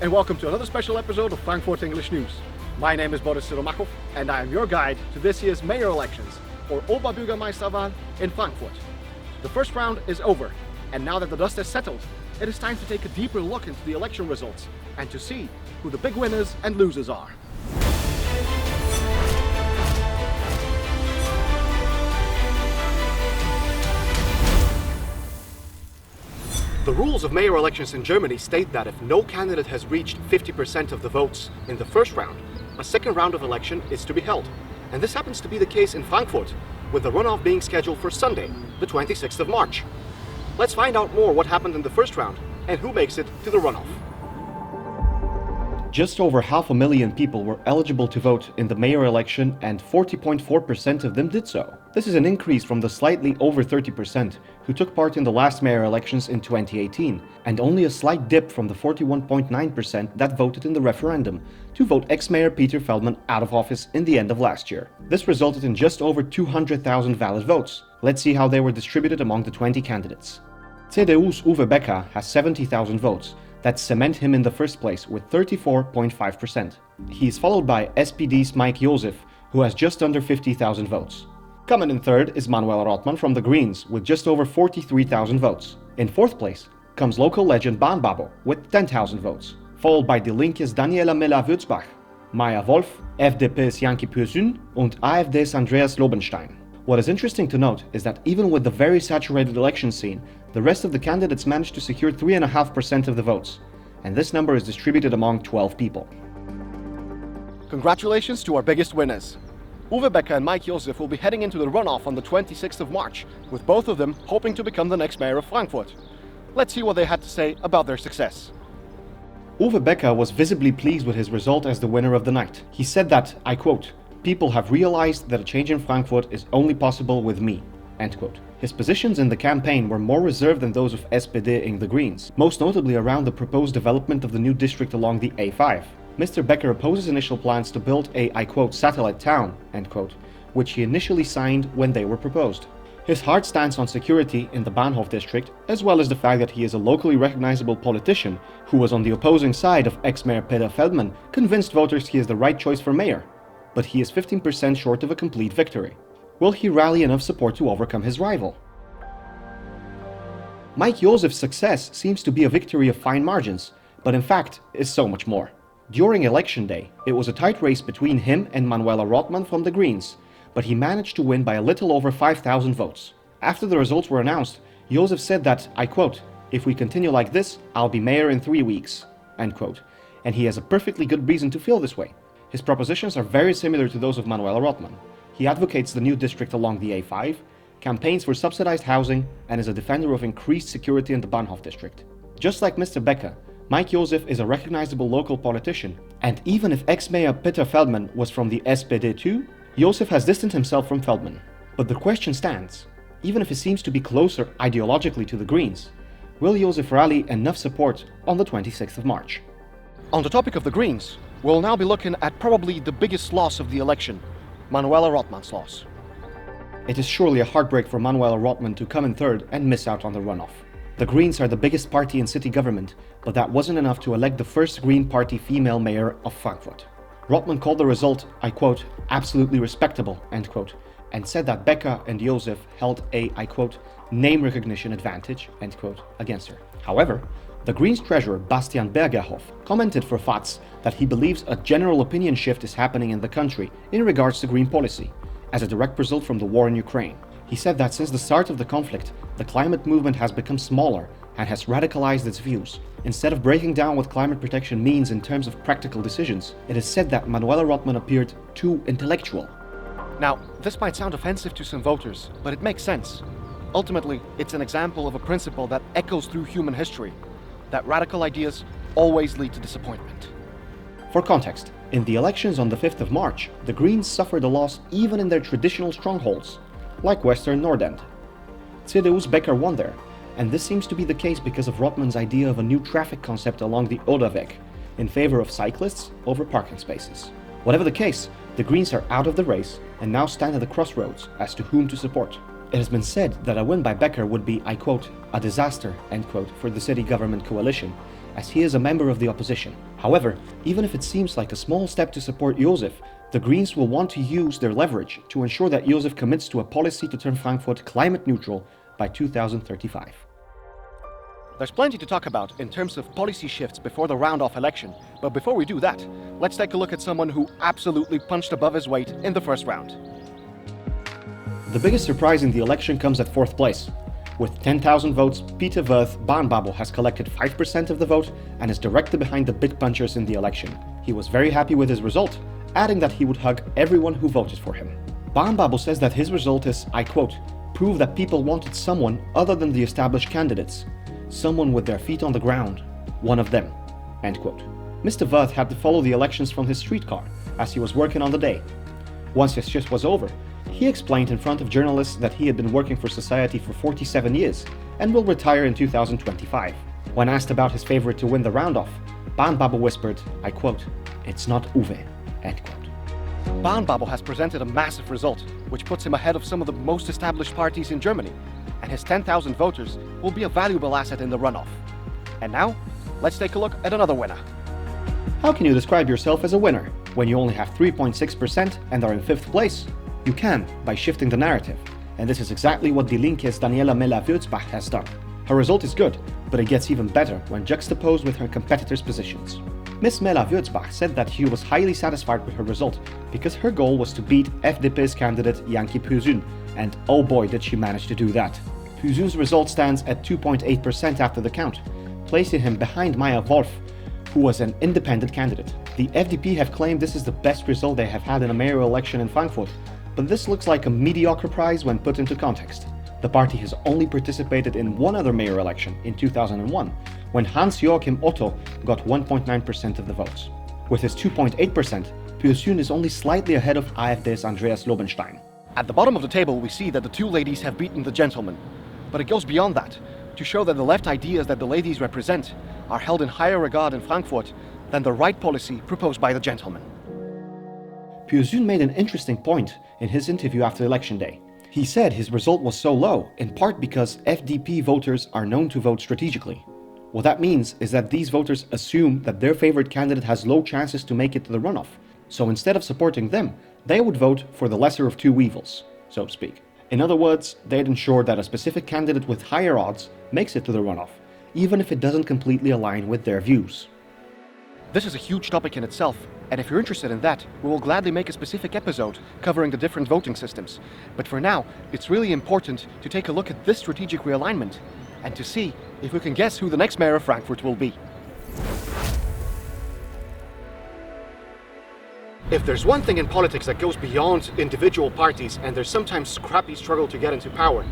and welcome to another special episode of Frankfurt English News. My name is Boris Siromakov, and I am your guide to this year's mayor elections, or Oberbürgermeisterwahl in Frankfurt. The first round is over, and now that the dust has settled, it is time to take a deeper look into the election results and to see who the big winners and losers are. The rules of mayor elections in Germany state that if no candidate has reached 50% of the votes in the first round, a second round of election is to be held. And this happens to be the case in Frankfurt, with the runoff being scheduled for Sunday, the 26th of March. Let's find out more what happened in the first round and who makes it to the runoff. Just over 500,000 people were eligible to vote in the mayor election, and 40.4% of them did so. This is an increase from the slightly over 30% who took part in the last mayor elections in 2018, and only a slight dip from the 41.9% that voted in the referendum to vote ex-mayor Peter Feldman out of office in the end of last year. This resulted in just over 200,000 valid votes. Let's see how they were distributed among the 20 candidates. CDU's Uwe Becker has 70,000 votes. That cement him in the first place with 34.5%. He is followed by SPD's Mike Josef, who has just under 50,000 votes. Coming in third is Manuel Rothman from the Greens with just over 43,000 votes. In fourth place comes local legend Bahnbabo with 10,000 votes, followed by Die Linke's Daniela Mehler-Würzbach, Maya Wolf, FDP's Yanki Pürsün, und AfD's Andreas Lobenstein. What is interesting to note is that even with the very saturated election scene, the rest of the candidates managed to secure 3.5% of the votes, and this number is distributed among 12 people. Congratulations to our biggest winners. Uwe Becker and Mike Josef will be heading into the runoff on the 26th of March, with both of them hoping to become the next mayor of Frankfurt. Let's see what they had to say about their success. Uwe Becker was visibly pleased with his result as the winner of the night. He said that, I quote, "People have realized that a change in Frankfurt is only possible with me." End quote. His positions in the campaign were more reserved than those of SPD in the Greens, most notably around the proposed development of the new district along the A5. Mr. Becker opposes initial plans to build a, I quote, "satellite town," end quote, which he initially signed when they were proposed. His hard stance on security in the Bahnhof district, as well as the fact that he is a locally recognizable politician who was on the opposing side of ex-mayor Peter Feldman, convinced voters he is the right choice for mayor. But he is 15% short of a complete victory. Will he rally enough support to overcome his rival? Mike Josef's success seems to be a victory of fine margins, but in fact is so much more. During election day, it was a tight race between him and Manuela Rothman from the Greens, but he managed to win by a little over 5,000 votes. After the results were announced, Josef said that, I quote, "If we continue like this, I'll be mayor in 3 weeks," end quote, and he has a perfectly good reason to feel this way. His propositions are very similar to those of Manuela Rothman. He advocates the new district along the A5, campaigns for subsidized housing, and is a defender of increased security in the Bahnhof district. Just like Mr. Becker, Mike Josef is a recognizable local politician, and even if ex-mayor Peter Feldman was from the SPD too, Josef has distanced himself from Feldman. But the question stands, even if he seems to be closer ideologically to the Greens, will Josef rally enough support on the 26th of March? On the topic of the Greens, we'll now be looking at probably the biggest loss of the election, Manuela Rothman's loss. It is surely a heartbreak for Manuela Rothman to come in third and miss out on the runoff. The Greens are the biggest party in city government, but that wasn't enough to elect the first Green Party female mayor of Frankfurt. Rothman called the result, I quote, "absolutely respectable," end quote, and said that Becker and Josef held a, I quote, "name recognition advantage," end quote, against her. However, the Greens treasurer Bastian Bergerhoff commented for FATS that he believes a general opinion shift is happening in the country in regards to green policy, as a direct result from the war in Ukraine. He said that since the start of the conflict, the climate movement has become smaller and has radicalized its views. Instead of breaking down what climate protection means in terms of practical decisions, it is said that Manuela Rothman appeared too intellectual. Now, this might sound offensive to some voters, but it makes sense. Ultimately, it's an example of a principle that echoes through human history, that radical ideas always lead to disappointment. For context, in the elections on the 5th of March, the Greens suffered a loss even in their traditional strongholds, like Western Nordend. CDU's Becker won there, and this seems to be the case because of Rothman's idea of a new traffic concept along the Oderweg, in favor of cyclists over parking spaces. Whatever the case, the Greens are out of the race and now stand at the crossroads as to whom to support. It has been said that a win by Becker would be, I quote, "a disaster," end quote, for the city government coalition, as he is a member of the opposition. However, even if it seems like a small step to support Josef, the Greens will want to use their leverage to ensure that Josef commits to a policy to turn Frankfurt climate neutral by 2035. There's plenty to talk about in terms of policy shifts before the round-off election, but before we do that, let's take a look at someone who absolutely punched above his weight in the first round. The biggest surprise in the election comes at fourth place. With 10,000 votes, Peter Wirth Bahnbabo has collected 5% of the vote and is directly behind the big punchers in the election. He was very happy with his result, adding that he would hug everyone who voted for him. Bahnbabo says that his result is, I quote, "prove that people wanted someone other than the established candidates. Someone with their feet on the ground. One of them." End quote. Mr. Wirth had to follow the elections from his streetcar, as he was working on the day. Once his shift was over, he explained in front of journalists that he had been working for society for 47 years and will retire in 2025. When asked about his favorite to win the round-off, Bahnbabo whispered, I quote, "It's not Uwe." End quote. Bahnbabo has presented a massive result, which puts him ahead of some of the most established parties in Germany, and his 10,000 voters will be a valuable asset in the runoff. And now, let's take a look at another winner. How can you describe yourself as a winner when you only have 3.6% and are in 5th place? You can, by shifting the narrative, and this is exactly what Die Linke's Daniela Mehler-Würzbach has done. Her result is good, but it gets even better when juxtaposed with her competitors' positions. Ms. Mehler-Würzbach said that she was highly satisfied with her result because her goal was to beat FDP's candidate Yanki Pürsün, and oh boy did she manage to do that. Pürsün's result stands at 2.8% after the count, placing him behind Maya Wolf, who was an independent candidate. The FDP have claimed this is the best result they have had in a mayoral election in Frankfurt, but this looks like a mediocre prize when put into context. The party has only participated in one other mayoral election in 2001, when Hans-Joachim Otto got 1.9% of the votes. With his 2.8%, Pürsün is only slightly ahead of AfD's Andreas Lobenstein. At the bottom of the table, we see that the two ladies have beaten the gentleman. But it goes beyond that, to show that the left ideas that the ladies represent are held in higher regard in Frankfurt than the right policy proposed by the gentleman. Pürsün made an interesting point in his interview after election day. He said his result was so low, in part because FDP voters are known to vote strategically. What that means is that these voters assume that their favorite candidate has low chances to make it to the runoff. So instead of supporting them, they would vote for the lesser of two evils, so to speak. In other words, they'd ensure that a specific candidate with higher odds makes it to the runoff, even if it doesn't completely align with their views. This is a huge topic in itself, and if you're interested in that, we will gladly make a specific episode covering the different voting systems. But for now, it's really important to take a look at this strategic realignment and to see if we can guess who the next mayor of Frankfurt will be. If there's one thing in politics that goes beyond individual parties and their sometimes scrappy struggle to get into power,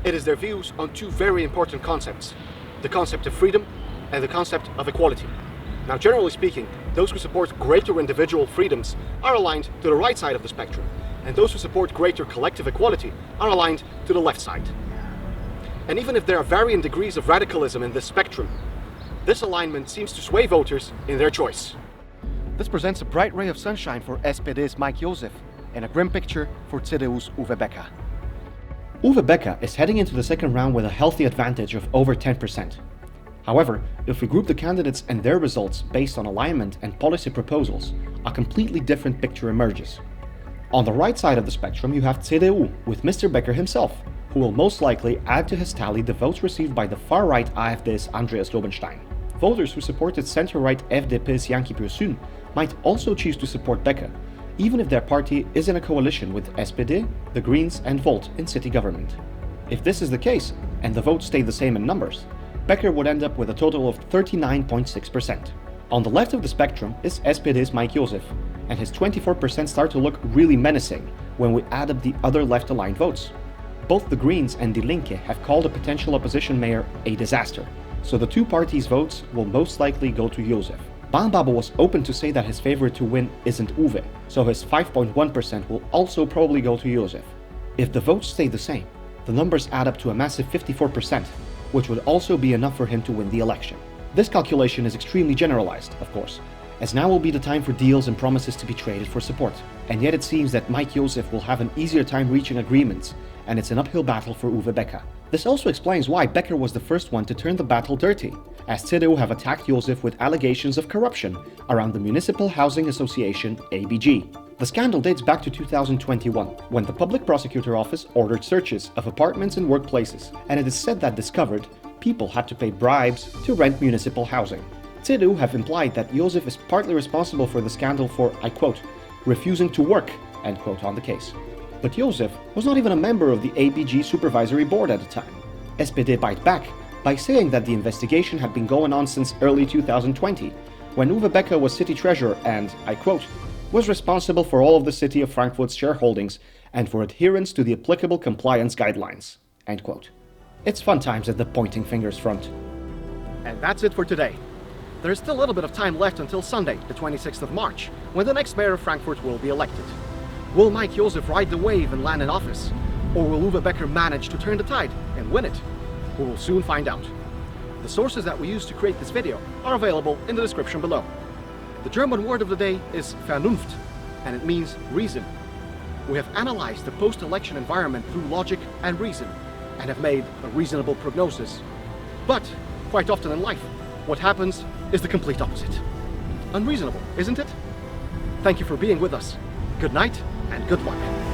it is their views on two very important concepts: the concept of freedom and the concept of equality. Now, generally speaking, those who support greater individual freedoms are aligned to the right side of the spectrum, and those who support greater collective equality are aligned to the left side. And even if there are varying degrees of radicalism in this spectrum, this alignment seems to sway voters in their choice. This presents a bright ray of sunshine for SPD's Mike Josef and a grim picture for CDU's Uwe Becker. Uwe Becker is heading into the second round with a healthy advantage of over 10%. However, if we group the candidates and their results based on alignment and policy proposals, a completely different picture emerges. On the right side of the spectrum, you have CDU with Mr. Becker himself, who will most likely add to his tally the votes received by the far-right AfD's Andreas Lobenstein. Voters who supported center-right FDP's Yanki Pürsün might also choose to support Becker, even if their party is in a coalition with SPD, the Greens and Volt in city government. If this is the case, and the votes stay the same in numbers, Becker would end up with a total of 39.6%. On the left of the spectrum is SPD's Mike Josef, and his 24% start to look really menacing when we add up the other left-aligned votes. Both the Greens and Die Linke have called a potential opposition mayor a disaster, so the two parties' votes will most likely go to Josef. Bahnbabo was open to say that his favorite to win isn't Uwe, so his 5.1% will also probably go to Josef. If the votes stay the same, the numbers add up to a massive 54%, which would also be enough for him to win the election. This calculation is extremely generalized, of course, as now will be the time for deals and promises to be traded for support. And yet it seems that Mike Josef will have an easier time reaching agreements, and it's an uphill battle for Uwe Becker. This also explains why Becker was the first one to turn the battle dirty, as CDU have attacked Josef with allegations of corruption around the Municipal Housing Association ABG. The scandal dates back to 2021, when the Public Prosecutor Office ordered searches of apartments and workplaces, and it is said that discovered people had to pay bribes to rent municipal housing. CDU have implied that Josef is partly responsible for the scandal for, I quote, refusing to work, end quote, on the case. But Josef was not even a member of the ABG supervisory board at the time. SPD bite back by saying that the investigation had been going on since early 2020, when Uwe Becker was city treasurer and, I quote, was responsible for all of the city of Frankfurt's shareholdings and for adherence to the applicable compliance guidelines, end quote. It's fun times at the pointing fingers front. And that's it for today. There's still a little bit of time left until Sunday, the 26th of March, when the next mayor of Frankfurt will be elected. Will Mike Josef ride the wave and land in office? Or will Uwe Becker manage to turn the tide and win it? We will soon find out. The sources that we used to create this video are available in the description below. The German word of the day is Vernunft, and it means reason. We have analyzed the post-election environment through logic and reason, and have made a reasonable prognosis. But, quite often in life, what happens is the complete opposite. Unreasonable, isn't it? Thank you for being with us. Good night and good luck.